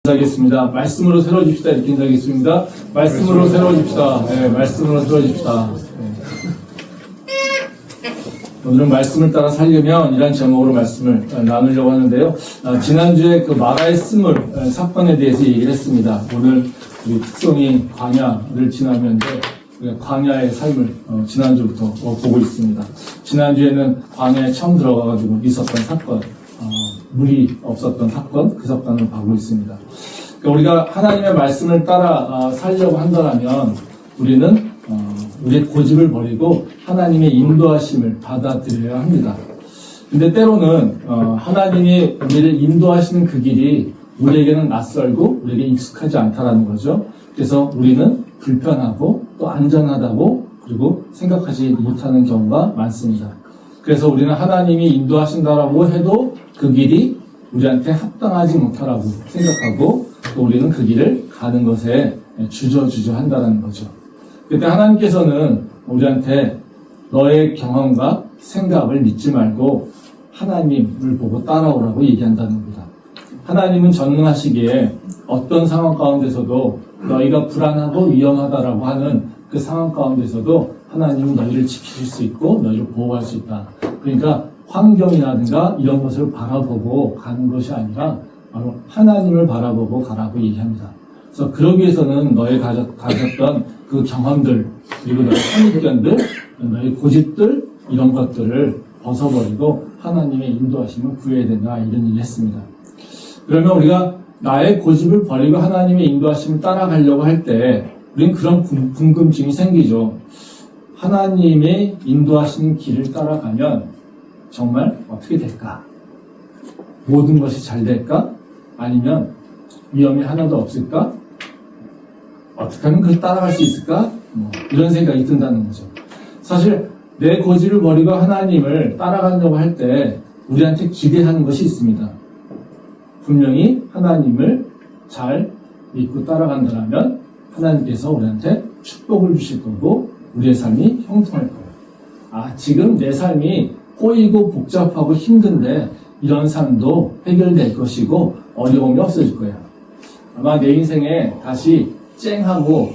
인사하겠습니다. 말씀으로 세워집시다. 이렇게 인사하겠습니다. 말씀으로 세워집시다. 네, 말씀으로 세워집시다. 네. 오늘은 말씀을 따라 살려면 이란 제목으로 말씀을 나누려고 하는데요. 지난주에 그 마라의 스물 사건에 대해서 얘기를 했습니다. 오늘 우리 특성이 광야를 지나면서 광야의 삶을 지난주부터 보고 있습니다. 지난주에는 광야에 처음 들어가가지고 있었던 사건, 물이 없었던 사건, 그 사건을 보고 있습니다. 그러니까 우리가 하나님의 말씀을 따라 살려고 한다면 우리는 우리의 고집을 버리고 하나님의 인도하심을 받아들여야 합니다. 근데 때로는 하나님이 우리를 인도하시는 그 길이 우리에게는 낯설고 우리에게 익숙하지 않다라는 거죠. 그래서 우리는 불편하고 또 안전하다고 그리고 생각하지 못하는 경우가 많습니다. 그래서 우리는 하나님이 인도하신다라고 해도 그 길이 우리한테 합당하지 못하라고 생각하고 또 우리는 그 길을 가는 것에 주저주저한다는 거죠. 그때 하나님께서는 우리한테 너의 경험과 생각을 믿지 말고 하나님을 보고 따라오라고 얘기한다는 겁니다. 하나님은 전능하시기에 어떤 상황 가운데서도 너희가 불안하고 위험하다라고 하는 그 상황 가운데서도 하나님은 너희를 지키실 수 있고 너희를 보호할 수 있다. 그러니까 환경이라든가 이런 것을 바라보고 가는 것이 아니라 바로 하나님을 바라보고 가라고 얘기합니다. 그래서 그러기 위해서는 너희 가졌던 그 경험들 그리고 너희 선입견들, 너희 고집들 이런 것들을 벗어버리고 하나님의 인도하심을 구해야 된다 이런 얘기를 했습니다. 그러면 우리가 나의 고집을 버리고 하나님의 인도하심을 따라가려고 할 때 우리는 그런 궁금증이 생기죠. 하나님의 인도하시는 길을 따라가면 정말 어떻게 될까? 모든 것이 잘 될까? 아니면 위험이 하나도 없을까? 어떻게 하면 그걸 따라갈 수 있을까? 이런 생각이 든다는 거죠. 사실 내 고집을 버리고 하나님을 따라가려고 할 때 우리한테 기대하는 것이 있습니다. 분명히 하나님을 잘 믿고 따라간다면 하나님께서 우리한테 축복을 주실 거고 우리의 삶이 형통할 거예요. 지금 내 삶이 꼬이고 복잡하고 힘든데 이런 삶도 해결될 것이고 어려움이 없어질 거야. 아마 내 인생에 다시 쨍하고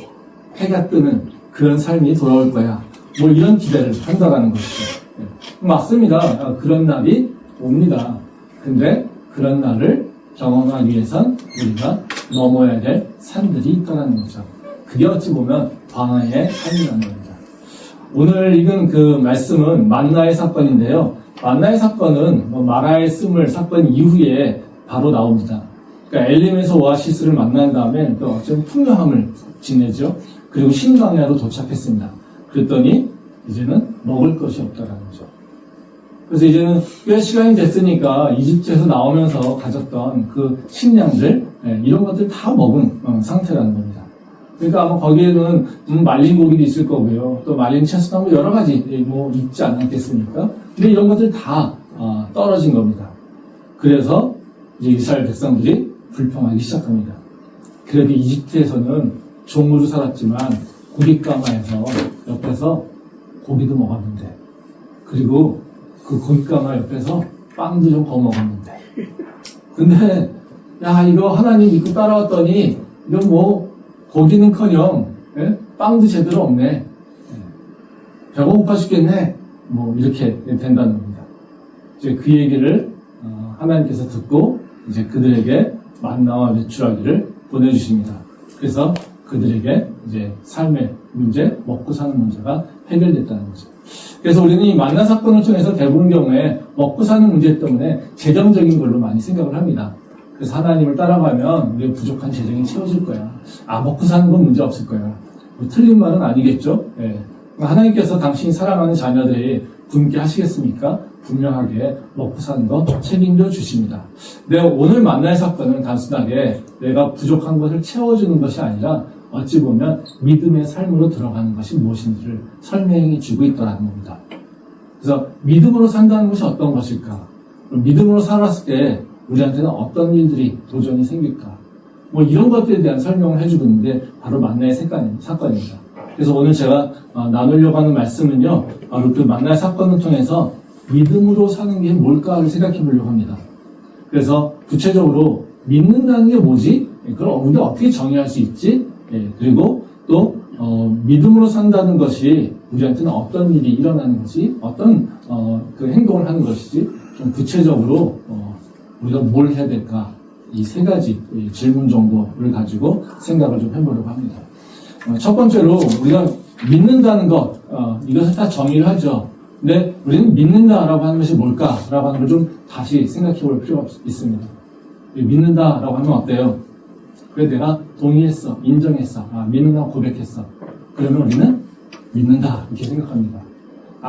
해가 뜨는 그런 삶이 돌아올 거야. 뭐 이런 기대를 한다라는 것이죠. 맞습니다. 그런 날이 옵니다. 근데 그런 날을 경험하기 위해선 우리가 넘어야 될 산들이 있다는 거죠. 그게 어찌 보면 광야의 삶이라는 겁니다. 오늘 읽은 그 말씀은 만나의 사건인데요. 만나의 사건은 마라의 스물 사건 이후에 바로 나옵니다. 그러니까 엘림에서 오아시스를 만난 다음에 좀 풍요함을 지내죠. 그리고 신광야로 도착했습니다. 그랬더니 이제는 먹을 것이 없다라는 거죠. 그래서 이제는 꽤 시간이 됐으니까 이집트에서 나오면서 가졌던 그 식량들 이런 것들 다 먹은 상태라는 겁니다. 그러니까 아마 거기에는 말린 고기도 있을 거고요. 또 말린 채소나 뭐 여러 가지 있지 않았겠습니까? 근데 이런 것들 다 떨어진 겁니다. 그래서 이제 이스라엘 백성들이 불평하기 시작합니다. 그래도 이집트에서는 종으로 살았지만 고깃가마에서 옆에서 고기도 먹었는데 그리고 그 고깃가마 옆에서 빵도 좀 구워 먹었는데 근데 이거 하나님 믿고 따라왔더니 이건 뭐 고기는커녕 빵도 제대로 없네. 배가 고파 죽겠네. 뭐 이렇게 된다는 겁니다. 이제 그 얘기를 하나님께서 듣고 이제 그들에게 만나와 메추라기를 보내주십니다. 그래서 그들에게 이제 삶의 문제, 먹고 사는 문제가 해결됐다는 거죠. 그래서 우리는 이 만나 사건을 통해서 대부분 경우에 먹고 사는 문제 때문에 재정적인 걸로 많이 생각을 합니다. 그래서 하나님을 따라가면 우리의 부족한 재정이 채워질 거야. 먹고 사는 건 문제 없을 거야. 틀린 말은 아니겠죠? 하나님께서 당신이 사랑하는 자녀들이 굶게 하시겠습니까? 분명하게 먹고 사는 거 책임져 주십니다. 근데 오늘 만날 사건은 단순하게 내가 부족한 것을 채워주는 것이 아니라 어찌 보면 믿음의 삶으로 들어가는 것이 무엇인지를 설명해 주고 있다는 겁니다. 그래서 믿음으로 산다는 것이 어떤 것일까? 믿음으로 살았을 때 우리한테는 어떤 일들이 도전이 생길까? 뭐 이런 것들에 대한 설명을 해주고 있는데 바로 만나의 사건입니다. 그래서 오늘 제가 나누려고 하는 말씀은요. 바로 그 만나의 사건을 통해서 믿음으로 사는 게 뭘까를 생각해 보려고 합니다. 그래서 구체적으로 믿는다는 게 뭐지? 그걸 우리가 어떻게 정의할 수 있지? 그리고 또 믿음으로 산다는 것이 우리한테는 어떤 일이 일어나는 것이 어떤 그 행동을 하는 것이지 좀 구체적으로 우리가 뭘 해야 될까? 이 세 가지 질문 정도를 가지고 생각을 좀 해보려고 합니다. 첫 번째로 우리가 믿는다는 것, 이것을 다 정의를 하죠. 근데 우리는 믿는다라고 하는 것이 뭘까라고 하는 걸 좀 다시 생각해 볼 필요가 있습니다. 믿는다라고 하면 어때요? 그래 내가 동의했어, 인정했어, 믿는다고 고백했어. 그러면 우리는 믿는다 이렇게 생각합니다.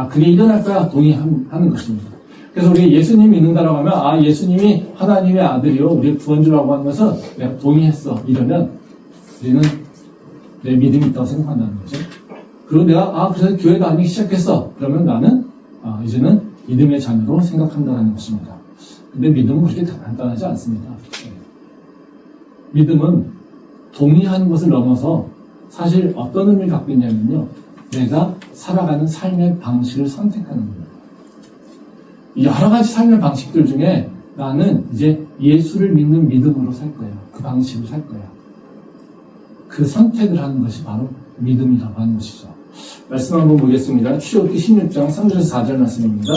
그게 일어날 거야 동의하는 것입니다. 그래서 우리 예수님 믿는다라고 하면 예수님이 하나님의 아들이요 우리의 구원주라고 하는 것은 내가 동의했어 이러면 우리는 내 믿음이 있다고 생각한다는 거죠. 그리고 내가 그래서 교회 다니기 시작했어 그러면 나는 이제는 믿음의 자녀로 생각한다는 것입니다. 근데 믿음은 그렇게 간단하지 않습니다. 믿음은 동의하는 것을 넘어서 사실 어떤 의미를 갖고 있냐면요, 내가 살아가는 삶의 방식을 선택하는 겁니다. 여러 가지 삶의 방식들 중에 나는 이제 예수를 믿는 믿음으로 살 거야. 그 방식으로 살 거야. 그 선택을 하는 것이 바로 믿음이라고 하는 것이죠. 말씀 한번 보겠습니다. 출애굽기 16장 3절에서 4절 말씀입니다.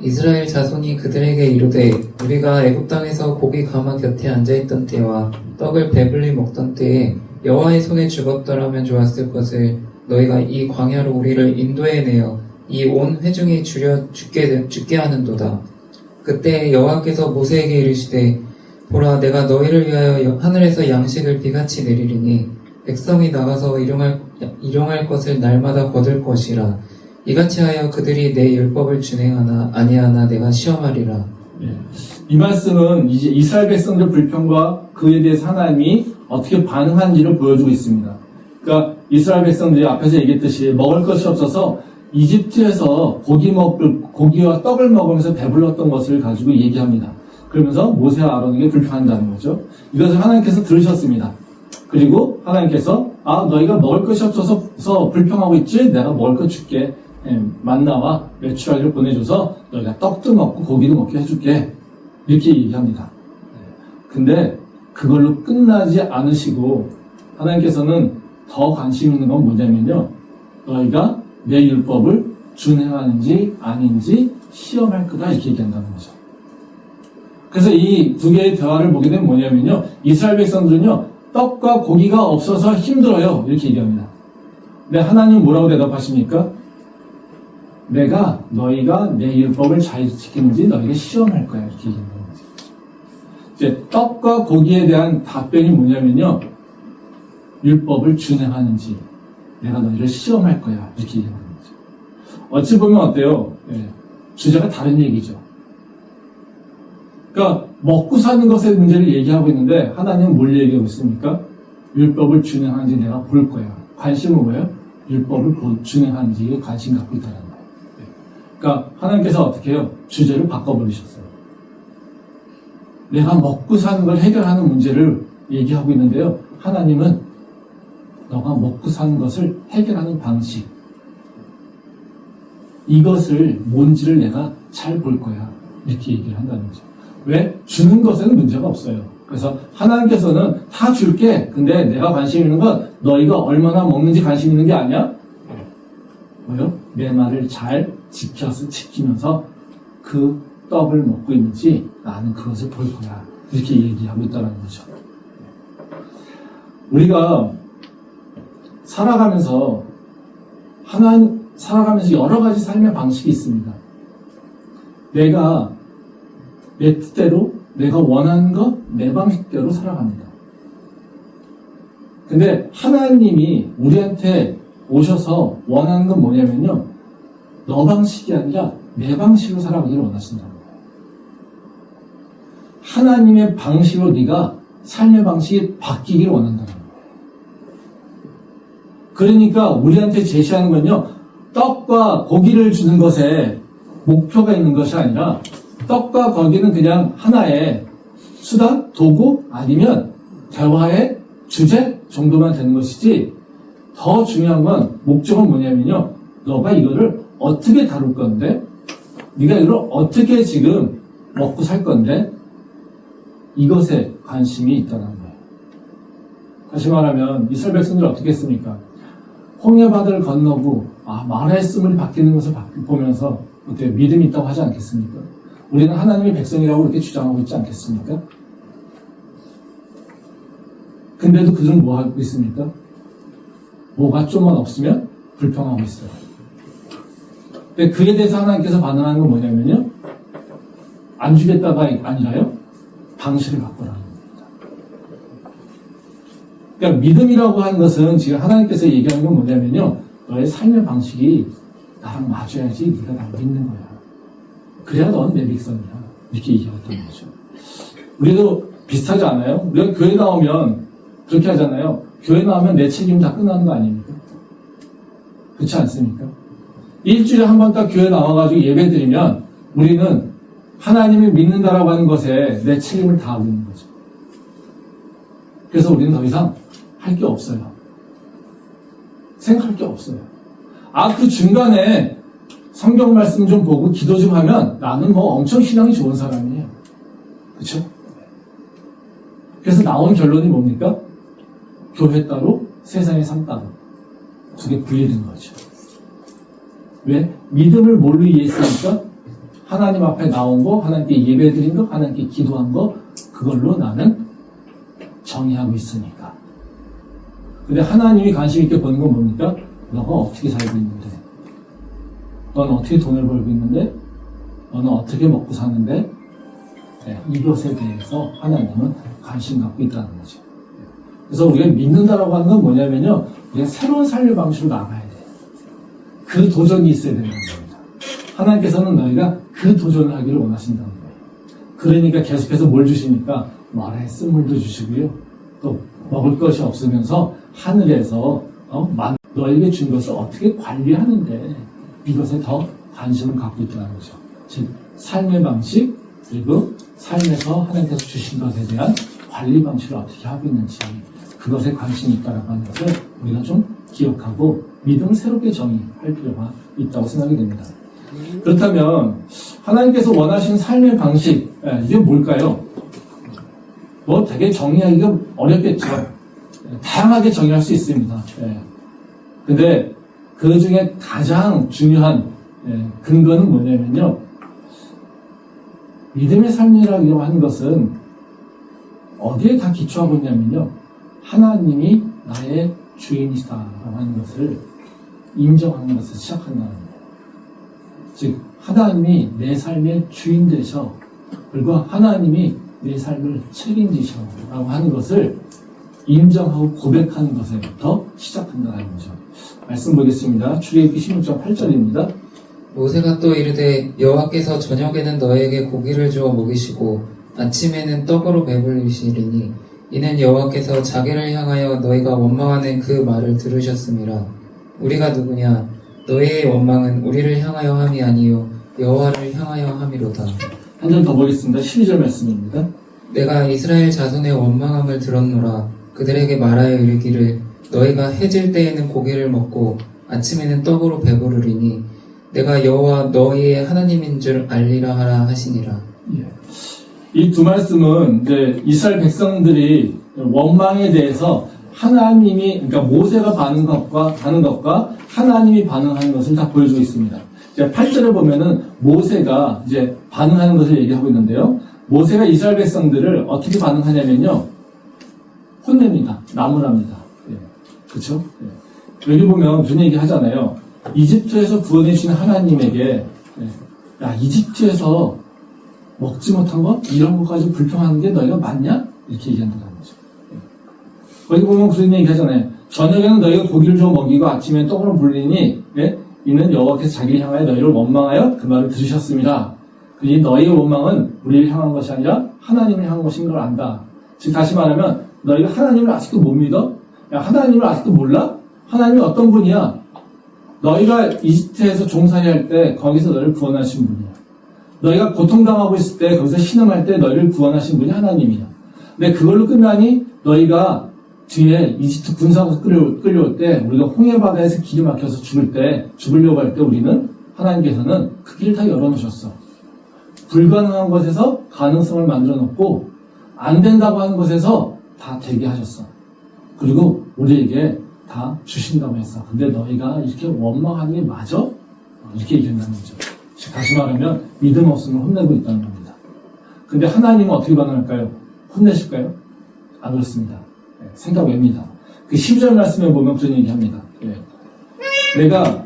이스라엘 자손이 그들에게 이르되 우리가 애굽 땅에서 고기 가마 곁에 앉아있던 때와 떡을 배불리 먹던 때에 여호와의 손에 죽었더라면 좋았을 것을 너희가 이 광야로 우리를 인도해내어 이 온 회중이 죽게 하는도다. 그때 여호와께서 모세에게 이르시되 보라 내가 너희를 위하여 하늘에서 양식을 비같이 내리리니 백성이 나가서 일용할 것을 날마다 거둘 것이라. 이같이 하여 그들이 내 율법을 준행하나 아니하나 내가 시험하리라. 이 말씀은 이제 이스라엘 백성들 불평과 그에 대해서 하나님이 어떻게 반응한지를 보여주고 있습니다. 그러니까 이스라엘 백성들이 앞에서 얘기했듯이 먹을 것이 없어서 이집트에서 고기와 떡을 먹으면서 배불렀던 것을 가지고 얘기합니다. 그러면서 모세와 아론에게 불평한다는 거죠. 이것을 하나님께서 들으셨습니다. 그리고 하나님께서 너희가 먹을 것이 없어서 불평하고 있지? 내가 먹을 것 줄게. 만나와 메추라기를 보내줘서 너희가 떡도 먹고 고기도 먹게 해줄게. 이렇게 얘기합니다. 근데 그걸로 끝나지 않으시고 하나님께서는 더 관심 있는 건 뭐냐면요, 너희가 내 율법을 준행하는지 아닌지 시험할 거다 이렇게 얘기한다는 거죠. 그래서 이 두 개의 대화를 보게 되면 뭐냐면요, 이스라엘 백성들은요 떡과 고기가 없어서 힘들어요 이렇게 얘기합니다. 근데 하나님은 뭐라고 대답하십니까? 너희가 내 율법을 잘 지키는지 너희가 시험할 거야 이렇게 얘기하는 거죠. 이제 떡과 고기에 대한 답변이 뭐냐면요, 율법을 준행하는지 내가 너희를 시험할 거야 이렇게 얘기하는 거죠. 어찌 보면 어때요? 주제가 다른 얘기죠. 그러니까 먹고 사는 것의 문제를 얘기하고 있는데 하나님은 뭘 얘기하고 있습니까? 율법을 준행하는지 내가 볼 거야. 관심은 뭐예요? 율법을 준행하는지에 관심 갖고 있다는 거예요. 그러니까 하나님께서 어떻게 해요? 주제를 바꿔버리셨어요. 내가 먹고 사는 걸 해결하는 문제를 얘기하고 있는데요, 하나님은 너가 먹고 사는 것을 해결하는 방식, 이것을 뭔지를 내가 잘 볼 거야 이렇게 얘기를 한다는 거죠. 왜? 주는 것에는 문제가 없어요. 그래서 하나님께서는 다 줄게. 근데 내가 관심 있는 건 너희가 얼마나 먹는지 관심 있는 게 아니야. 뭐요? 내 말을 잘 지키면서 그 떡을 먹고 있는지 나는 그것을 볼 거야. 이렇게 얘기하고 있다는 거죠. 우리가 살아가면서 여러 가지 삶의 방식이 있습니다. 내가 내 뜻대로, 내가 원하는 것, 내 방식대로 살아갑니다. 근데 하나님이 우리한테 오셔서 원하는 건 뭐냐면요, 너 방식이 아니라 내 방식으로 살아가기를 원하신다는 거예요. 하나님의 방식으로 네가 삶의 방식이 바뀌기를 원한다는 거예요. 그러니까 우리한테 제시하는 건요, 떡과 고기를 주는 것에 목표가 있는 것이 아니라 떡과 고기는 그냥 하나의 수단, 도구, 아니면 대화의 주제 정도만 되는 것이지, 더 중요한 건 목적은 뭐냐면요, 너가 이거를 어떻게 다룰 건데, 네가 이걸 어떻게 지금 먹고 살 건데, 이것에 관심이 있다는 거예요. 다시 말하면 이스라엘 백성들이 어떻게 했습니까? 홍해바다를 건너고 마라의 쓴물이 바뀌는 것을 보면서 어때 믿음이 있다고 하지 않겠습니까? 우리는 하나님의 백성이라고 이렇게 주장하고 있지 않겠습니까? 근데도 그들은 뭐 하고 있습니까? 뭐가 좀만 없으면 불평하고 있어요. 근데 그에 대해서 하나님께서 반응하는 건 뭐냐면요, 안 주겠다가 아니라요, 방식을 바꾸라는 겁니다. 그러니까 믿음이라고 하는 것은 지금 하나님께서 얘기하는 건 뭐냐면요, 너의 삶의 방식이 나랑 맞아야지 네가 나를 믿는 거야. 그래야 넌 내 백성이야. 이렇게 얘기했던 거죠. 우리도 비슷하지 않아요? 우리가 교회 나오면 그렇게 하잖아요. 교회 나오면 내 책임 다 끝나는 거 아닙니까? 그렇지 않습니까? 일주일에 한 번 딱 교회 나와가지고 예배 드리면 우리는 하나님을 믿는다라고 하는 것에 내 책임을 다하고 있는 거죠. 그래서 우리는 더 이상 할 게 없어요. 생각할 게 없어요. 그 중간에 성경 말씀 좀 보고 기도 좀 하면 나는 뭐 엄청 신앙이 좋은 사람이에요. 그렇죠? 그래서 나온 결론이 뭡니까? 교회 따로, 세상의 삶 따로. 두 개 분리된 거죠. 왜? 믿음을 뭘로 이해했으니까? 하나님 앞에 나온 거, 하나님께 예배 드린 거, 하나님께 기도한 거, 그걸로 나는 정의하고 있으니까. 근데 하나님이 관심 있게 보는 건 뭡니까? 너가 어떻게 살고 있는데? 너는 어떻게 돈을 벌고 있는데? 너는 어떻게 먹고 사는데? 네, 이것에 대해서 하나님은 관심 갖고 있다는 거죠. 그래서 우리가 믿는다라고 하는 건 뭐냐면요, 우리가 새로운 삶의 방식으로 나가야 돼요. 그 도전이 있어야 되는 겁니다. 하나님께서는 너희가 그 도전을 하기를 원하신다는 거예요. 그러니까 계속해서 뭘 주시니까 마라의 쓴물도 주시고요, 또 먹을 것이 없으면서 하늘에서 너에게 준 것을 어떻게 관리하는데 이것에 더 관심을 갖고 있다는 거죠. 즉 삶의 방식, 그리고 삶에서 하나님께서 주신 것에 대한 관리 방식을 어떻게 하고 있는지, 그것에 관심이 있다라고 하는 것을 우리가 좀 기억하고 믿음을 새롭게 정의할 필요가 있다고 생각이 됩니다. 그렇다면 하나님께서 원하시는 삶의 방식, 이게 뭘까요? 뭐 되게 정의하기가 어렵겠죠. 다양하게 정의할 수 있습니다. 근데 그 중에 가장 중요한 근거는 뭐냐면요, 믿음의 삶이라고 하는 것은 어디에 다 기초하고 있냐면요, 하나님이 나의 주인이시다라고 하는 것을 인정하는 것을 시작한다는 거예요. 즉 하나님이 내 삶의 주인 되셔, 그리고 하나님이 내 삶을 책임지셔라고 하는 것을 인정하고 고백하는 것에부터 시작한다는 거죠. 말씀 보겠습니다. 출애굽기 16장 8절입니다. 모세가 또 이르되 여호와께서 저녁에는 너에게 고기를 주어 먹이시고 아침에는 떡으로 배불리시리니 이는 여호와께서 자기를 향하여 너희가 원망하는 그 말을 들으셨음이라. 우리가 누구냐? 너희의 원망은 우리를 향하여 함이 아니요 여호와를 향하여 함이로다. 한 절 더 보겠습니다. 12절 말씀입니다. 내가 이스라엘 자손의 원망함을 들었노라. 그들에게 말하여 이르기를 너희가 해질 때에는 고기를 먹고 아침에는 떡으로 배부르리니 내가 여호와 너희의 하나님인 줄 알리라 하라 하시니라. 이 두 말씀은 이제 이스라엘 백성들이 원망에 대해서 하나님이, 그러니까 모세가 반응하는 것과 하나님이 반응하는 것을 다 보여주고 있습니다. 이제 8절에 보면은 모세가 이제 반응하는 것을 얘기하고 있는데요. 모세가 이스라엘 백성들을 어떻게 반응하냐면요, 혼냅니다. 나무랍니다. 그렇죠? 여기 보면 그런 얘기 하잖아요. 이집트에서 구원해주신 하나님에게 야, 이집트에서 먹지 못한 것? 이런 것까지 불평하는 게 너희가 맞냐? 이렇게 얘기한다는 거죠. 거기 보면 그런 얘기 하잖아요. 저녁에는 너희가 고기를 좀 먹이고 아침에 떡으로 불리니 이는 여호와께서 자기를 향하여 너희를 원망하여 그 말을 들으셨습니다. 그러니 너희의 원망은 우리를 향한 것이 아니라 하나님을 향한 것인 걸 안다. 즉 다시 말하면 너희가 하나님을 아직도 못 믿어? 야, 하나님을 아직도 몰라? 하나님이 어떤 분이야? 너희가 이집트에서 종살이 할 때 거기서 너희를 구원하신 분이야. 너희가 고통당하고 있을 때 거기서 신음할 때 너희를 구원하신 분이 하나님이야. 근데 그걸로 끝나니? 너희가 뒤에 이집트 군사가 끌려올 때 우리가 홍해바다에서 길이 막혀서 죽으려고 할 때 우리는 하나님께서는 그 길을 다 열어놓으셨어. 불가능한 것에서 가능성을 만들어 놓고 안 된다고 하는 것에서 다 되게 하셨어. 그리고 우리에게 다 주신다고 했어. 근데 너희가 이렇게 원망하는 게 맞아? 이렇게 얘기한다는 거죠. 다시 말하면 믿음 없으면 혼내고 있다는 겁니다. 근데 하나님은 어떻게 반응할까요? 혼내실까요? 안 그렇습니다. 생각 외입니다. 그 12절 말씀에 보면 그런 얘기합니다. 내가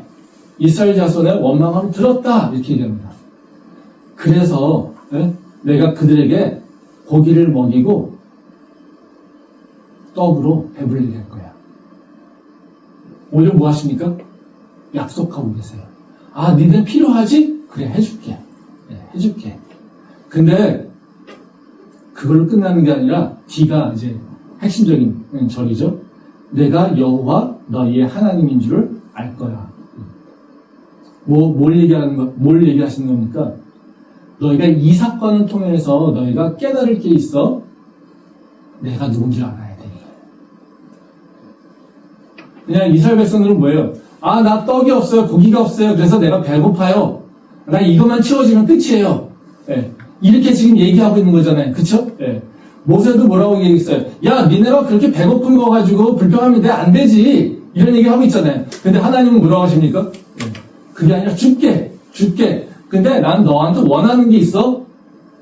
이스라엘 자손의 원망을 들었다 이렇게 얘기합니다. 그래서 내가 그들에게 고기를 먹이고 떡으로 배불리게 할 거야. 오히려 뭐 하십니까? 약속하고 계세요. 아, 니들 필요하지? 그래, 해줄게. 해줄게. 근데 그걸로 끝나는 게 아니라 D가 이제 핵심적인 절이죠. 내가 여호와 너희의 하나님인 줄을 알 거야. 뭘 얘기하시는 겁니까? 너희가 이 사건을 통해서 너희가 깨달을 게 있어. 내가 누군지 알아야 돼. 그냥 이스라엘 백성들은 뭐예요? 아, 나 떡이 없어요. 고기가 없어요. 그래서 내가 배고파요. 나 이것만 치워지면 끝이에요. 이렇게 지금 얘기하고 있는 거잖아요. 그쵸? 모세도 뭐라고 얘기했어요? 야, 니네가 그렇게 배고픈 거 가지고 불평하면 안 되지. 이런 얘기 하고 있잖아요. 근데 하나님은 뭐라고 하십니까? 그게 아니라 줄게. 근데 난 너한테 원하는 게 있어.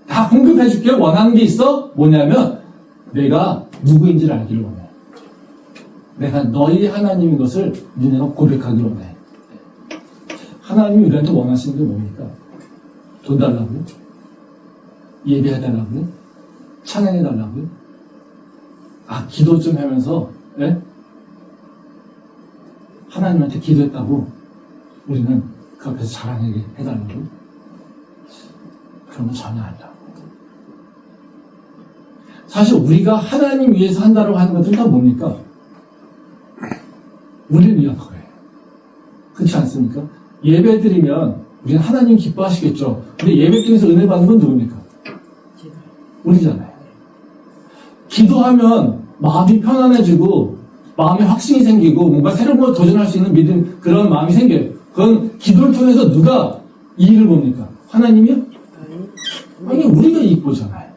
다 공급해 줄게. 원하는 게 있어. 뭐냐면 내가 누구인지를 알기를 원해. 내가 너희 하나님인 것을 니네가 고백하기를 원해. 하나님이 우리한테 원하시는 게 뭡니까? 돈 달라고요? 예배해달라고요? 찬양해달라고요? 아, 기도 좀 하면서 하나님한테 기도했다고 우리는 그 앞에서 자랑하게 해달라고요? 그런 거 전혀 아니라고. 사실 우리가 하나님 위해서 한다고 하는 것들은 다 뭡니까? 우리를 위한 거예요. 그렇지 않습니까? 예배 드리면 우리는 하나님 기뻐하시겠죠. 근데 예배 통해서 은혜 받는 건 누굽니까? 우리잖아요. 기도하면 마음이 편안해지고 마음에 확신이 생기고 뭔가 새로운 걸 도전할 수 있는 믿음, 그런 마음이 생겨요. 그건 기도를 통해서 누가 이익을 봅니까? 하나님이요? 아니, 우리가 이익 보잖아요.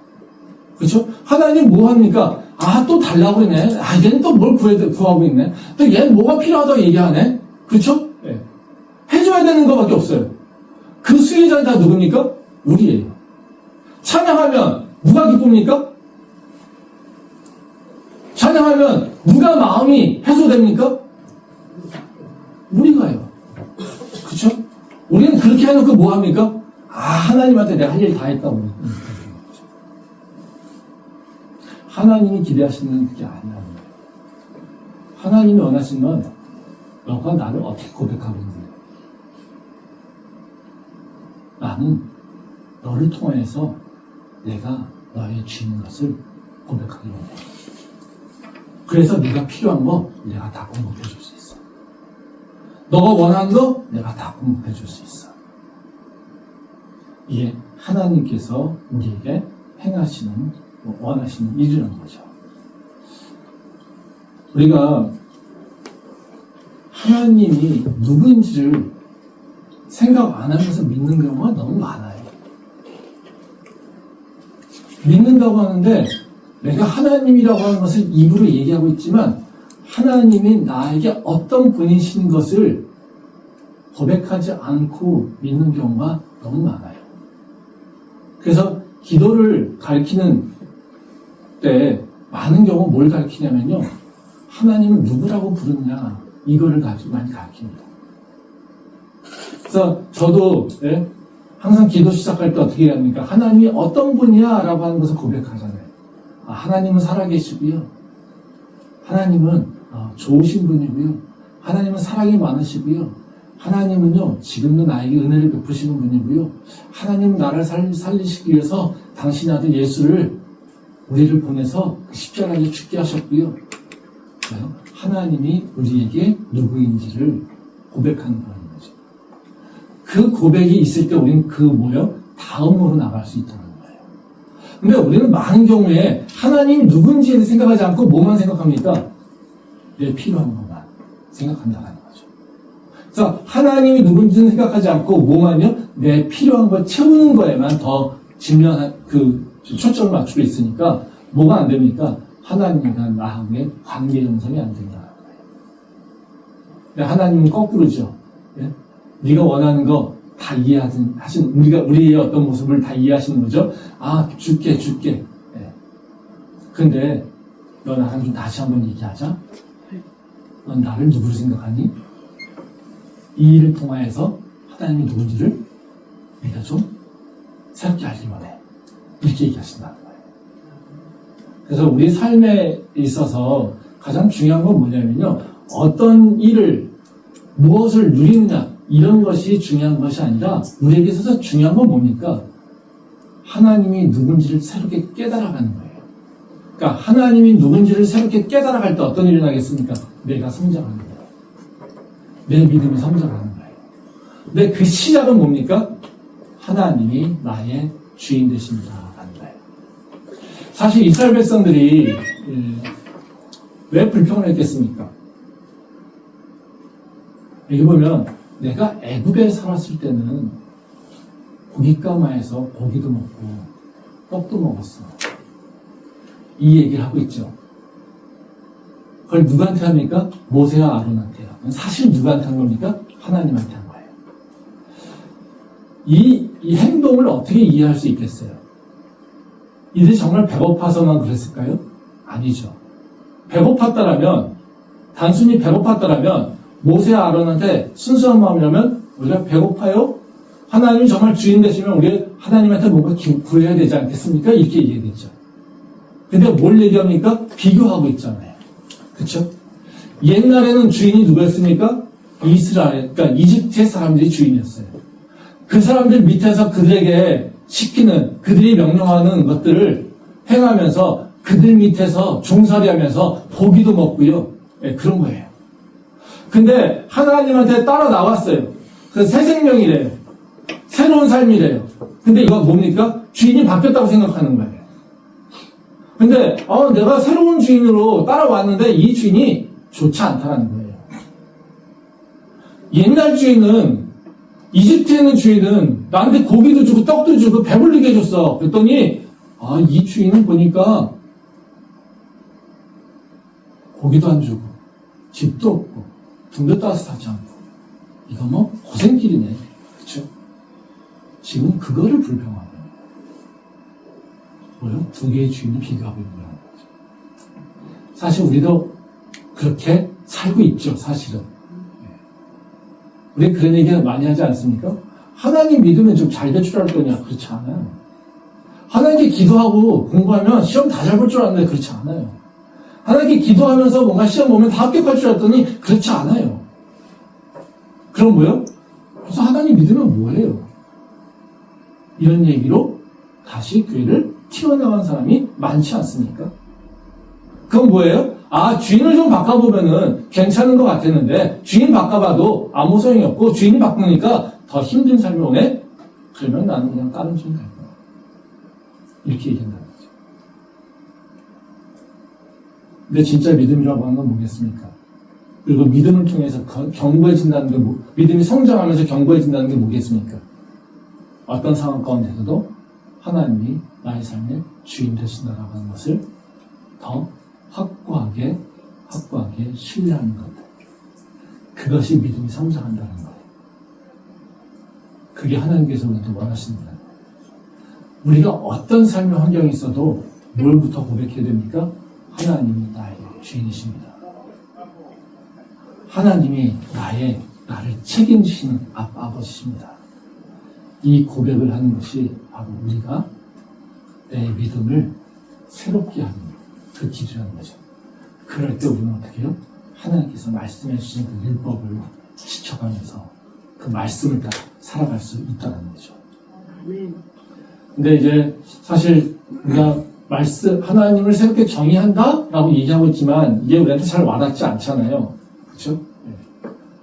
그렇죠? 하나님 뭐 합니까? 아, 또 달라고 그러네. 아, 얘는 또 뭘 구하고 있네. 또 얘는 뭐가 필요하다고 얘기하네. 그렇죠? 해줘야 되는 것밖에 없어요. 그 수혜자는 다 누굽니까? 우리예요. 찬양하면 누가 기쁩니까? 찬양하면 누가 마음이 해소됩니까? 우리가요. 그렇죠? 우리는 그렇게 해놓고 뭐 합니까? 아, 하나님한테 내가 할 일 다 했다고. 하나님이 기대하시는 그게 아니라는 거예요. 하나님이 원하시는 건 너가 나를 어떻게 고백하고 있는 거예요. 나는 너를 통해서 내가 너의 주인 것을 고백하기로 해. 그래서 네가 필요한 거 내가 다 공급해 줄 수 있어. 너가 원하는 거 내가 다 공급해 줄 수 있어. 이게 하나님께서 우리에게 행하시는, 원하시는 일이라는 거죠. 우리가 하나님이 누구인지를 생각 안 하면서 믿는 경우가 너무 많아요. 믿는다고 하는데 내가 하나님이라고 하는 것을 입으로 얘기하고 있지만 하나님이 나에게 어떤 분이신 것을 고백하지 않고 믿는 경우가 너무 많아요. 그래서 기도를 가리키는 때 많은 경우 뭘 가리키냐면요, 하나님은 누구라고 부르느냐 이거를 가지고 많이 가리킵니다. 그래서 저도 항상 기도 시작할 때 어떻게 해야 합니까? 하나님이 어떤 분이야? 라고 하는 것을 고백하잖아요. 아, 하나님은 살아계시고요. 하나님은 좋으신 분이고요. 하나님은 사랑이 많으시고요. 하나님은요, 지금도 나에게 은혜를 베푸시는 분이고요. 하나님은 나를 살리시기 위해서 당신 아들 예수를 우리를 보내서 십자가에 죽게 하셨고요. 하나님이 우리에게 누구인지를 고백하는 거예요. 그 고백이 있을 때 우리는 다음으로 나갈 수 있다는 거예요. 근데 우리는 많은 경우에 하나님이 누군지에 생각하지 않고 뭐만 생각합니까? 내 필요한 것만 생각한다는 거죠. 그래서 하나님이 누군지는 생각하지 않고 뭐만요? 내 필요한 걸 채우는 거에만 더 초점을 맞추고 있으니까 뭐가 안 됩니까? 하나님과 나하고의 관계 형성이 안 된다는 거예요. 근데 하나님은 거꾸로죠. 예? 네가 원하는 거 다 이해하신, 우리의 어떤 모습을 다 이해하시는 거죠. 아, 줄게. 예. 근데 너 나랑 좀 다시 한번 얘기하자. 넌 나를 누구로 생각하니? 이 일을 통하여서 하나님이 누군지를 내가 좀 새롭게 알기 원해. 이렇게 얘기하신다는 거예요. 그래서 우리 삶에 있어서 가장 중요한 건 뭐냐면요. 어떤 일을, 무엇을 누리느냐, 이런 것이 중요한 것이 아니라 우리에게 있어서 중요한 건 뭡니까? 하나님이 누군지를 새롭게 깨달아가는 거예요. 그러니까 하나님이 누군지를 새롭게 깨달아갈 때 어떤 일이 나겠습니까? 내가 성장하는 거예요. 내 믿음이 성장하는 거예요. 근데 그 시작은 뭡니까? 하나님이 나의 주인 되십니다. 라는 거예요. 사실 이스라엘 백성들이 왜 불평을 했겠습니까? 여기 보면 내가 애굽에 살았을 때는 고깃가마에서 고기도 먹고 떡도 먹었어. 이 얘기를 하고 있죠. 그걸 누구한테 합니까? 모세와 아론한테요. 사실 누구한테 한 겁니까? 하나님한테 한 거예요. 이 행동을 어떻게 이해할 수 있겠어요? 이들이 정말 배고파서만 그랬을까요? 아니죠. 단순히 배고팠다라면 모세와 아론한테 순수한 마음이라면 우리가 배고파요? 하나님이 정말 주인 되시면 우리 하나님한테 뭔가 구해야 되지 않겠습니까? 이렇게 얘기했죠. 근데 뭘 얘기합니까? 비교하고 있잖아요. 그쵸? 옛날에는 주인이 누구였습니까? 그러니까 이집트의 사람들이 주인이었어요. 그 사람들 밑에서 그들에게 시키는, 그들이 명령하는 것들을 행하면서 그들 밑에서 종살이하면서 고기도 먹고요. 네, 그런 거예요. 근데 하나님한테 따라 나왔어요. 그 새 생명이래요. 새로운 삶이래요. 근데 이거 뭡니까? 주인이 바뀌었다고 생각하는 거예요. 근데 내가 새로운 주인으로 따라왔는데 이 주인이 좋지 않다는 거예요. 옛날 주인은, 이집트에 있는 주인은 나한테 고기도 주고 떡도 주고 배불리게 해줬어. 그랬더니 이 주인은 보니까 고기도 안 주고 집도 없고 등도 따뜻하지 않고 이거 뭐 고생길이네. 그렇죠? 지금 그거를 불평하는 거예요. 뭐요? 두 개의 주인을 비교하고 있는 거죠. 사실 우리도 그렇게 살고 있죠. 사실은. 우리 그런 얘기 많이 하지 않습니까? 하나님 믿으면 좀 잘 될 줄 알 거냐? 그렇지 않아요. 하나님께 기도하고 공부하면 시험 다 잘 볼 줄 아는데 그렇지 않아요. 하나님께 기도하면서 뭔가 시험 보면 다 합격할 줄 알았더니 그렇지 않아요. 그럼 뭐예요? 그래서 하나님 믿으면 뭐예요? 이런 얘기로 다시 교회를 튀어나간 사람이 많지 않습니까? 그건 뭐예요? 주인을 좀 바꿔보면은 괜찮은 것 같았는데 주인 바꿔봐도 아무 소용이 없고 주인이 바꾸니까 더 힘든 삶이 오네? 그러면 나는 그냥 다른 주인 갈 거야. 이렇게 얘기한다는 거죠. 근데 진짜 믿음이라고 하는 건 뭐겠습니까? 그리고 믿음을 통해서 견고해진다는 게 믿음이 성장하면서 견고해진다는 게 뭐겠습니까? 어떤 상황 가운데서도 하나님이 나의 삶의 주인 되신다라고 하는 것을 더 확고하게 신뢰하는 것들. 그것이 믿음이 성장한다는 거예요. 그게 하나님께서 우리한테 원하시는 거예요. 우리가 어떤 삶의 환경이 있어도 뭘부터 고백해야 됩니까? 하나님이 나의 주인이십니다. 하나님이 나를 책임지시는 아버지십니다. 이 고백을 하는 것이 바로 우리가 내 믿음을 새롭게 하는 그 길이라는 거죠. 그럴 때 우리는 어떻게 해요? 하나님께서 말씀해 주신 그 율법을 지켜가면서 그 말씀을 따라 살아갈 수 있다는 거죠. 근데 이제 사실 우리가 하나님을 새롭게 정의한다라고 얘기하고 있지만 이게 우리한테 잘 와닿지 않잖아요. 그렇죠?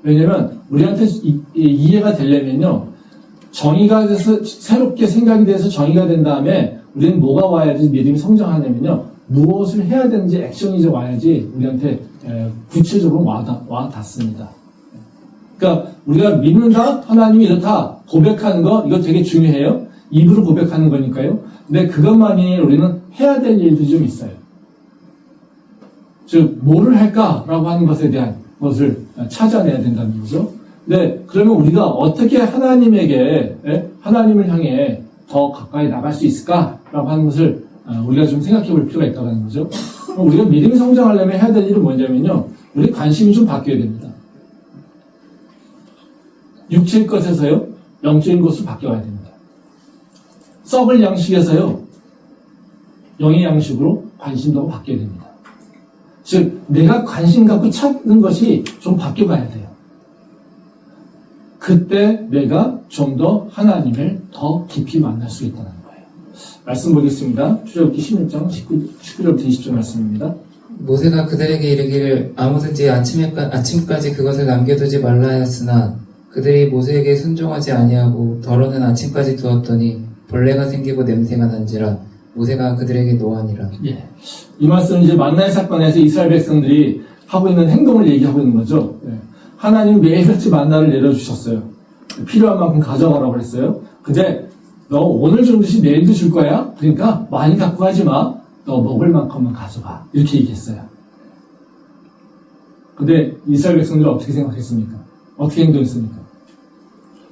왜냐면 우리한테 이해가 되려면요. 정의가 돼서 새롭게 생각이 돼서 정의가 된 다음에 우리는 뭐가 와야지 믿음이 성장하냐면요. 무엇을 해야 되는지 액션이 와야지 우리한테 구체적으로 와닿습니다. 그러니까 우리가 믿는다, 하나님이 이렇다 고백하는 거 이거 되게 중요해요. 입으로 고백하는 거니까요. 근데 그것만이 우리는 해야 될 일도 좀 있어요. 즉 뭐를 할까라고 하는 것에 대한 것을 찾아내야 된다는 거죠. 네, 그러면 우리가 어떻게 하나님에게, 하나님을 향해 더 가까이 나갈 수 있을까라고 하는 것을 우리가 좀 생각해 볼 필요가 있다는 거죠. 우리가 믿음이 성장하려면 해야 될 일은 뭐냐면요, 우리 관심이 좀 바뀌어야 됩니다. 육체의 것에서요, 영적인 것으로 바뀌어야 됩니다. 썩을 양식에서요, 영의 양식으로 관심도 바뀌어야 됩니다. 즉, 내가 관심 갖고 찾는 것이 좀 바뀌어가야 돼요. 그때 내가 좀 더 하나님을 더 깊이 만날 수 있다는 거예요. 말씀 보겠습니다. 출애굽기 16장 19절부터 20절 말씀입니다. 모세가 그들에게 이르기를 아무든지 아침까지 그것을 남겨두지 말라 하였으나 그들이 모세에게 순종하지 아니하고 더러는 아침까지 두었더니 벌레가 생기고 냄새가 난지라 모세가 그들에게 노하니라. 예. 이 말씀은 이제 만나의 사건에서 이스라엘 백성들이 하고 있는 행동을 얘기하고 있는 거죠. 예. 하나님 매일같이 만나를 내려주셨어요. 필요한 만큼 가져가라고 했어요. 근데 너 오늘 준 듯이 내일도 줄 거야? 그러니까 많이 갖고 가지 마. 너 먹을 만큼만 가져가. 이렇게 얘기했어요. 근데 이스라엘 백성들은 어떻게 생각했습니까? 어떻게 행동했습니까?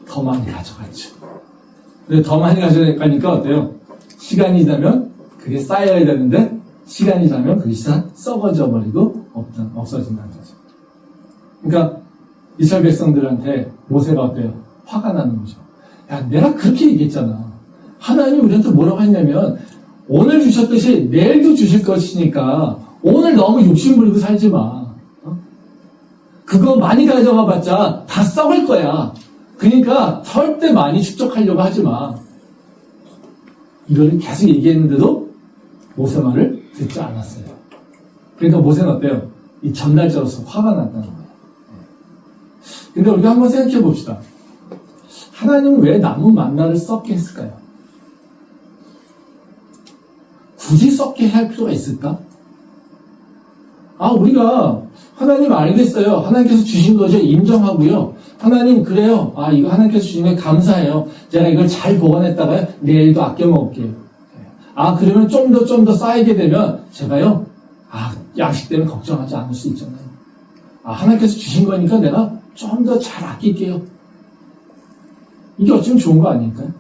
더 많이 가져갔죠. 근데 더 많이 가져가니까 어때요? 시간이 지나면 그게 쌓여야 되는데 시간이 지나면 그게 썩어져 버리고 없어진다는 거죠. 그러니까 이스라엘 백성들한테 모세가 어때요? 화가 나는 거죠. 야, 내가 그렇게 얘기했잖아. 하나님 우리한테 뭐라고 했냐면 오늘 주셨듯이 내일도 주실 것이니까 오늘 너무 욕심부리고 살지 마. 그거 많이 가져가 봤자 다 썩을 거야. 그러니까 절대 많이 축적하려고 하지 마. 이거를 계속 얘기했는데도 모세 말을 듣지 않았어요. 그러니까 모세는 어때요? 이 전달자로서 화가 났다는 거예요. 근데 우리가 한번 생각해 봅시다. 하나님은 왜 나무 만나를 썩게 했을까요? 굳이 썩게 할 필요가 있을까? 우리가 하나님 알겠어요. 하나님께서 주신 거죠. 인정하고요. 하나님 그래요. 이거 하나님께서 주신 게 감사해요. 제가 이걸 잘 보관했다가 내일도 아껴 먹을게요. 그러면 좀 더 쌓이게 되면 제가요. 양식 때문에 걱정하지 않을 수 있잖아요. 하나님께서 주신 거니까 내가 좀 더 잘 아낄게요. 이게 어쩌면 좋은 거 아닐까요?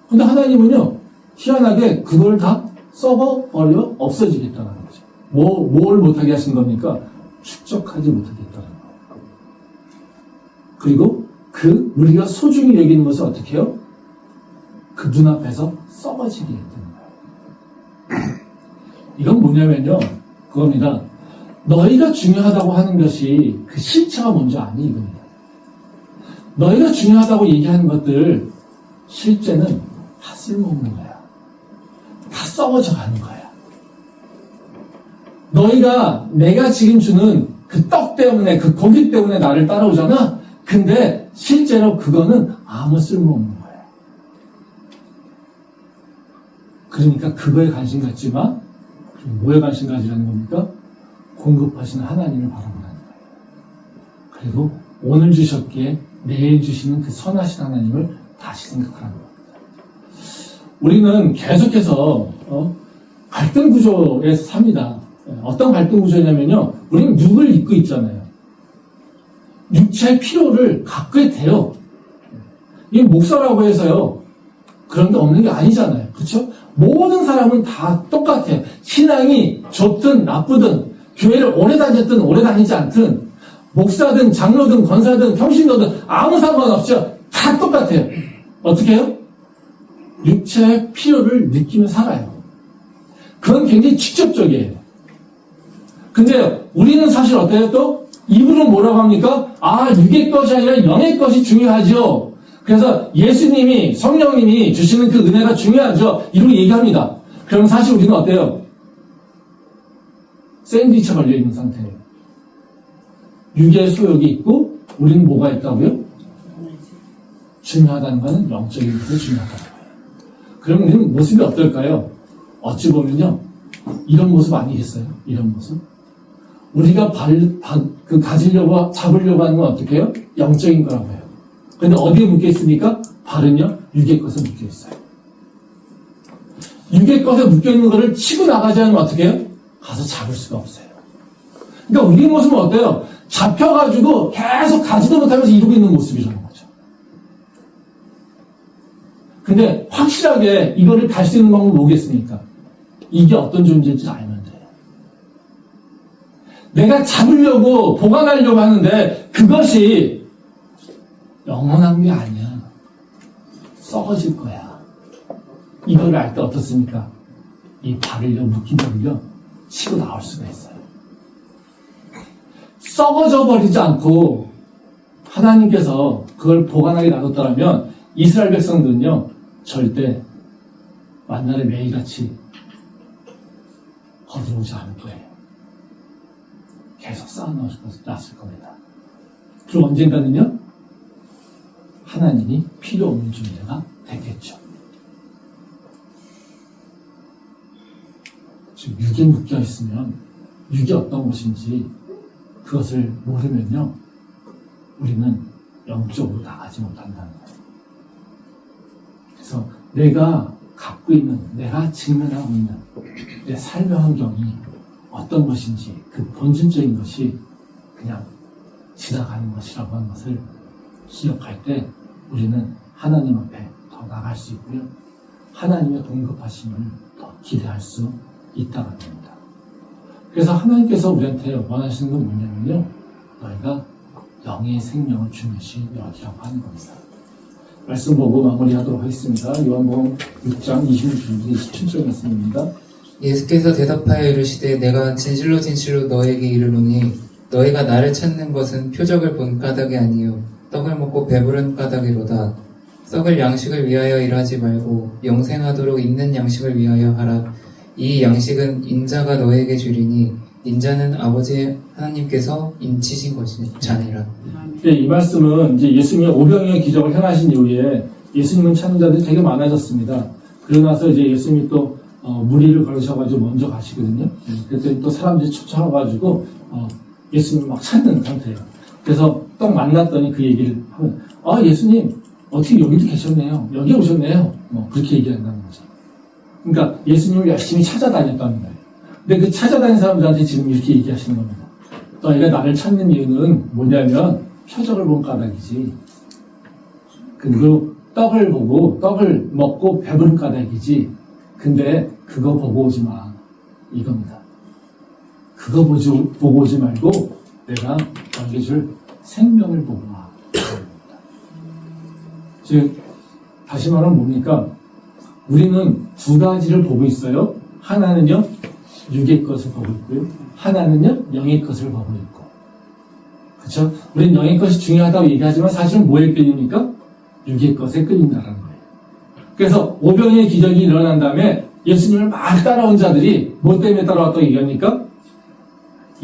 근데 하나님은요, 희한하게 그걸 다 썩어버려 없어지겠다는 거죠. 뭘 못하게 하신 겁니까? 축적하지 못하겠다는 거예요. 그리고 우리가 소중히 여기는 것을 어떻게 해요? 그 눈앞에서 썩어지게 했다는 거예요. 이건 뭐냐면요, 그겁니다. 너희가 중요하다고 하는 것이 그 실체가 뭔지 아니, 이겁니다. 너희가 중요하다고 얘기하는 것들, 실제는 다 쓸모없는 거야. 다 썩어져 가는 거야. 내가 지금 주는 그 떡 때문에, 그 고기 때문에 나를 따라오잖아? 근데 실제로 그거는 아무 쓸모없는 거야. 그러니까 그거에 관심 갖지 마. 뭐에 관심 가지라는 겁니까? 공급하시는 하나님을 바라보라는 거예요. 그리고 오늘 주셨기에 내일 주시는 그 선하신 하나님을 다시 생각하라는 겁니다. 우리는 계속해서 갈등 구조에서 삽니다. 어떤 갈등 구조냐면요, 우리는 육을 입고 있잖아요. 육체의 필요를 갖게 돼요. 이 목사라고 해서요, 그런 게 없는 게 아니잖아요. 그렇죠? 모든 사람은 다 똑같아요. 신앙이 좋든 나쁘든, 교회를 오래 다녔든 오래 다니지 않든, 목사든 장로든 권사든 평신도든 아무 상관없죠. 다 똑같아요. 어떻게 해요? 육체의 필요를 느끼며 살아요. 그건 굉장히 직접적이에요. 근데 우리는 사실 어때요? 또 입으로 뭐라고 합니까? 육의 것이 아니라 영의 것이 중요하죠. 그래서 예수님이, 성령님이 주시는 그 은혜가 중요하죠. 이렇게 얘기합니다. 그럼 사실 우리는 어때요? 샌드위치에 걸려있는 상태예요. 육의 소욕이 있고 우리는 뭐가 있다고요? 중요하다는 것은 영적인 것이 중요하다는 거예요. 그럼 우리는 모습이 어떨까요? 어찌 보면요, 이런 모습 아니겠어요? 이런 모습. 우리가 가지려고, 잡으려고 하는 건 어떻게 해요? 영적인 거라고 해요. 근데 어디에 묶여 있습니까? 발은요, 육의 것에 묶여 있어요. 육의 것에 묶여있는 거를 치고 나가지 않으면 어떻게 해요? 가서 잡을 수가 없어요. 그러니까 우리 모습은 어때요? 잡혀가지고 계속 가지도 못하면서 이러고 있는 모습이라는 거죠. 근데 확실하게 이거를 달 수 있는 방법은 뭐겠습니까? 이게 어떤 존재인지 알면 돼요. 내가 잡으려고 보관하려고 하는데 그것이 영원한 게 아니야. 썩어질 거야. 이걸 알 때 어떻습니까? 이 발을요, 묶임을요, 치고 나올 수가 있어요. 썩어져 버리지 않고 하나님께서 그걸 보관하게 놔뒀더라면 이스라엘 백성들은요, 절대 만날의 매일같이 거들어오지 않을 거예요. 계속 쌓아놨을 겁니다. 그리고 언젠가는요, 하나님이 필요 없는 존재가 되겠죠. 지금 육에 묶여 있으면 육이 어떤 것인지 그것을 모르면요, 우리는 영적으로 나가지 못한다는 거예요. 그래서 내가 갖고 있는, 내가 직면하고 있는 내 삶의 환경이 어떤 것인지 그 본질적인 것이 그냥 지나가는 것이라고 하는 것을 기억할 때 우리는 하나님 앞에 더 나갈 수 있고요. 하나님의 공급하심을 더 기대할 수 있다는 겁니다. 그래서 하나님께서 우리한테 원하시는 건 뭐냐면요, 너희가 영의 생명을 중요시 여기라고 하는 겁니다. 말씀 보고 마무리하도록 하겠습니다. 요한복음 6장 26절 27절 말씀입니다. 예수께서 대답하여 이르시되 내가 진실로 진실로 너에게 이르노니 너희가 나를 찾는 것은 표적을 본 까닭이 아니요 떡을 먹고 배부른 까닭이로다. 썩을 양식을 위하여 일하지 말고 영생하도록 있는 양식을 위하여 하라. 이 양식은 인자가 너에게 주리니 인자는 아버지 하나님께서 인치신 것이자니라. 이 말씀은 이제 예수님이 오병이어 기적을 행하신 이후에 예수님을 찾는 자들이 되게 많아졌습니다. 그러고 나서 이제 예수님이 또 무리를 걸으셔가지고 먼저 가시거든요. 그랬더니 또 사람들이 쫓아와가지고 예수님을 막 찾는 상태예요. 그래서 딱 만났더니 그 얘기를 하면, 예수님 어떻게 여기도 계셨네요. 여기 오셨네요. 그렇게 얘기한다는 거죠. 그러니까 예수님을 열심히 찾아다녔다는 거예요. 근데 그 찾아다닌 사람들한테 지금 이렇게 얘기하시는 겁니다. 너희가 나를 찾는 이유는 뭐냐면 표적을 본 까닭이지. 그리고 떡을 먹고 배부른 까닭이지. 근데 그거 보고 오지 마. 이겁니다. 그거 보고 오지 말고 내가 너에게 줄 생명을 보고 와. 즉 다시 말하면 뭡니까? 우리는 두 가지를 보고 있어요. 하나는요, 육의 것을 보고 있고요. 하나는요, 영의 것을 보고 있고. 그렇죠? 우리는 영의 것이 중요하다고 얘기하지만 사실은 뭐에 끌립니까? 육의 것에 끌린다는 거예요. 그래서 오병이의 기적이 일어난 다음에 예수님을 막 따라온 자들이 뭐 때문에 따라왔다고 얘기합니까?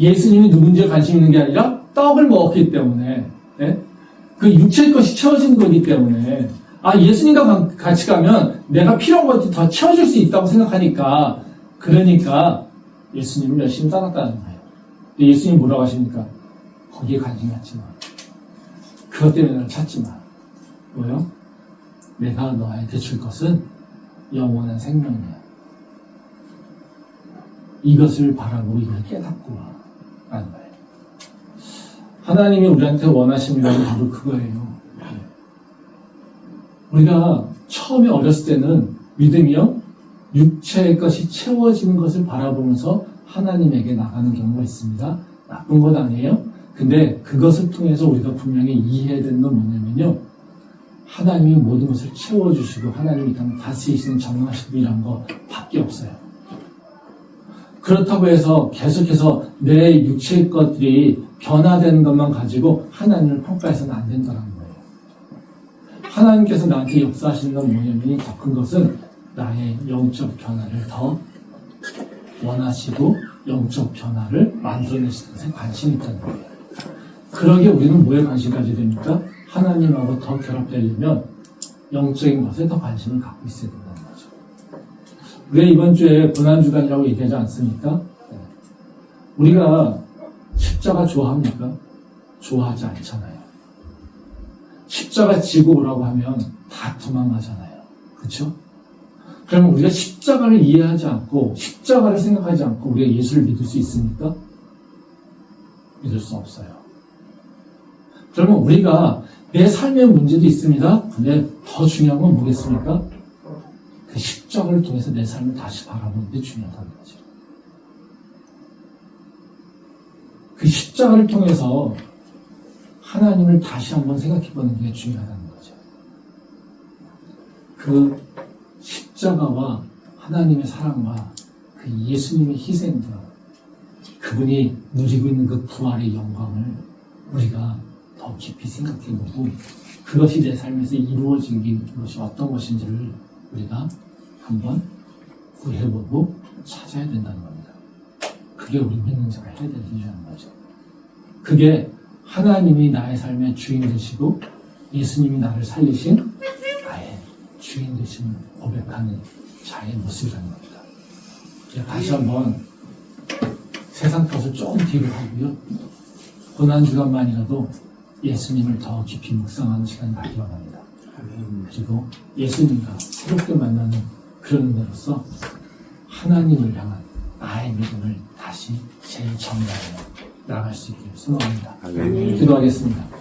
예수님이 누군지에 관심 있는 게 아니라 떡을 먹었기 때문에, 그 육체의 것이 채워진 거기 때문에, 예수님과 같이 가면 내가 필요한 것들이 더 채워질 수 있다고 생각하니까, 그러니까 예수님을 열심히 따랐다는 거예요. 근데 예수님이 뭐라고 하십니까? 거기에 관심 갖지 마. 그것 때문에 나를 찾지 마. 뭐요? 내가 너에게 줄 것은 영원한 생명이야. 이것을 바라고 이걸 깨닫고 와. 라는 거예요. 하나님이 우리한테 원하시는 건 바로 그거예요. 우리가 처음에 어렸을 때는 믿음이요, 육체의 것이 채워지는 것을 바라보면서 하나님에게 나가는 경우가 있습니다. 나쁜 것 아니에요? 근데 그것을 통해서 우리가 분명히 이해해야 되는 건 뭐냐면요, 하나님이 모든 것을 채워주시고 하나님이 다스리시는 정하시는 분이란 거 밖에 없어요. 그렇다고 해서 계속해서 내 육체의 것들이 변화되는 것만 가지고 하나님을 평가해서는 안 된다는 거예요. 하나님께서 나한테 역사하시는 건 뭐냐면 더 큰 것은 나의 영적 변화를 더 원하시고 영적 변화를 만들어내시는 것에 관심이 있다는 거예요. 그러기에 우리는 뭐에 관심 가져야 됩니까? 하나님하고 더 결합되려면 영적인 것에 더 관심을 갖고 있어야 된다는 거죠. 우리가 이번 주에 고난주간이라고 얘기하지 않습니까? 우리가 십자가 좋아합니까? 좋아하지 않잖아요. 십자가 지고 오라고 하면 다 도망가잖아요. 그렇죠? 그러면 우리가 십자가를 이해하지 않고 십자가를 생각하지 않고 우리가 예수를 믿을 수 있습니까? 믿을 수 없어요. 그러면 우리가 내 삶의 문제도 있습니다. 근데 더 중요한 건 뭐겠습니까? 그 십자가를 통해서 내 삶을 다시 바라보는 게 중요하다는 거죠. 그 십자가를 통해서 하나님을 다시 한번 생각해 보는 게 중요하다는 거죠. 그 십자가와 하나님의 사랑과 그 예수님의 희생과 그분이 누리고 있는 그 부활의 영광을 우리가 더 깊이 생각해보고 그것이 내 삶에서 이루어진 것이 어떤 것인지를 우리가 한번 구해보고 찾아야 된다는 겁니다. 그게 우리 믿는 자가 해야 될 일이라는 거죠. 그게 하나님이 나의 삶의 주인 되시고 예수님이 나를 살리신 나의 주인 되심을 고백하는 자의 모습이라는 겁니다. 다시 한번 세상 것을 조금 뒤로 하고요. 고난주간만이라도 예수님을 더 깊이 묵상하는 시간이 가기 원합니다. 그리고 예수님과 새롭게 만나는 그런 은혜로서 하나님을 향한 나의 믿음을 다시 재정리하며 나아갈 수 있기를 소망합니다. 아멘. 기도하겠습니다.